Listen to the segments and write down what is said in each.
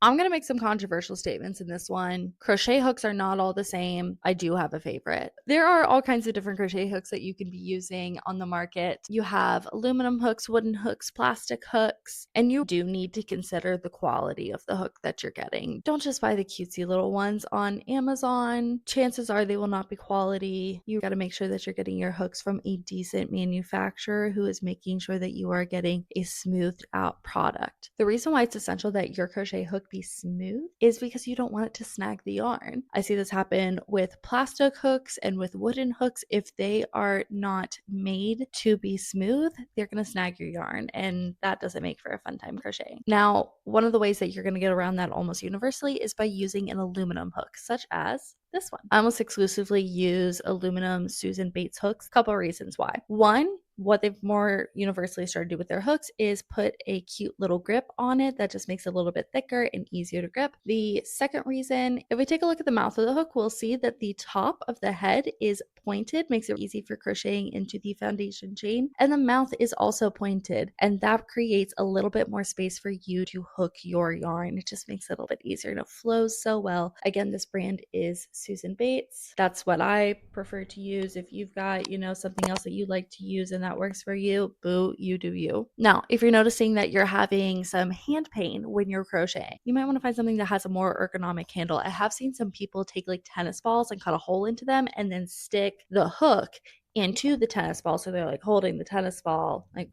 I'm going to make some controversial statements in this one. Crochet hooks are not all the same. I do have a favorite. There are all kinds of different crochet hooks that you can be using on the market. You have aluminum hooks, wooden hooks, plastic hooks, and you do need to consider the quality of the hook that you're getting. Don't just buy the cutesy little ones on Amazon. Chances are they will not be quality. You got to make sure that you're getting your hooks from a decent manufacturer who is making sure that you are getting a smoothed out product. The reason why it's essential that your crochet hook be smooth is because you don't want it to snag the yarn. I see this happen with plastic hooks and with wooden hooks. If they are not made to be smooth, they're going to snag your yarn, and that doesn't make for a fun time crocheting. Now, one of the ways that you're going to get around that almost universally is by using an aluminum hook, such as this one. I almost exclusively use aluminum Susan Bates hooks. Couple reasons why. One, what they've more universally started to do with their hooks is put a cute little grip on it that just makes it a little bit thicker and easier to grip. The second reason, if we take a look at the mouth of the hook, we'll see that the top of the head is pointed, makes it easy for crocheting into the foundation chain, and the mouth is also pointed, and that creates a little bit more space for you to hook your yarn. It just makes it a little bit easier and it flows so well. Again, this brand is Susan Bates. That's what I prefer to use. If you've got, something else that you like to use and that works for you, boo, you do you. Now, if you're noticing that you're having some hand pain when you're crocheting, you might want to find something that has a more ergonomic handle. I have seen some people take like tennis balls and cut a hole into them and then stick the hook into the tennis ball. So they're like holding the tennis ball like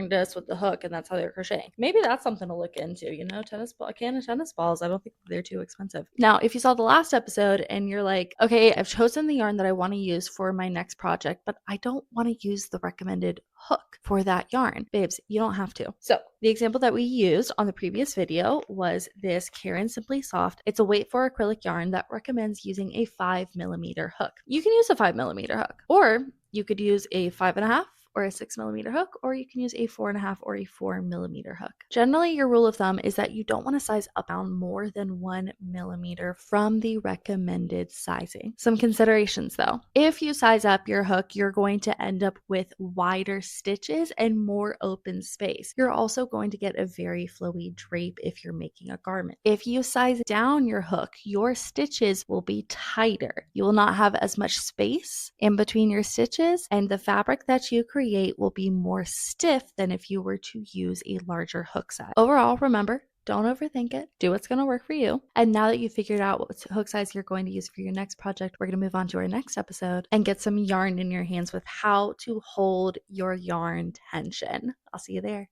this with the hook, and that's how they're crocheting. Maybe that's something to look into, a can of tennis balls. I don't think they're too expensive. Now, if you saw the last episode and you're like, okay, I've chosen the yarn that I want to use for my next project, but I don't want to use the recommended hook for that yarn. Babes, you don't have to. So the example that we used on the previous video was this Karen Simply Soft. It's a weight for acrylic yarn that recommends using a 5mm hook. You can use a 5mm hook, or you could use a 5.5 or a 6mm hook, or you can use a 4.5 or a 4mm hook. Generally, your rule of thumb is that you don't want to size up down more than 1mm from the recommended sizing. Some considerations though. If you size up your hook, you're going to end up with wider stitches and more open space. You're also going to get a very flowy drape if you're making a garment. If you size down your hook, your stitches will be tighter. You will not have as much space in between your stitches, and the fabric that you create will be more stiff than if you were to use a larger hook size. Overall, remember, don't overthink it. Do what's going to work for you. And now that you've figured out what hook size you're going to use for your next project, we're going to move on to our next episode and get some yarn in your hands with how to hold your yarn tension. I'll see you there.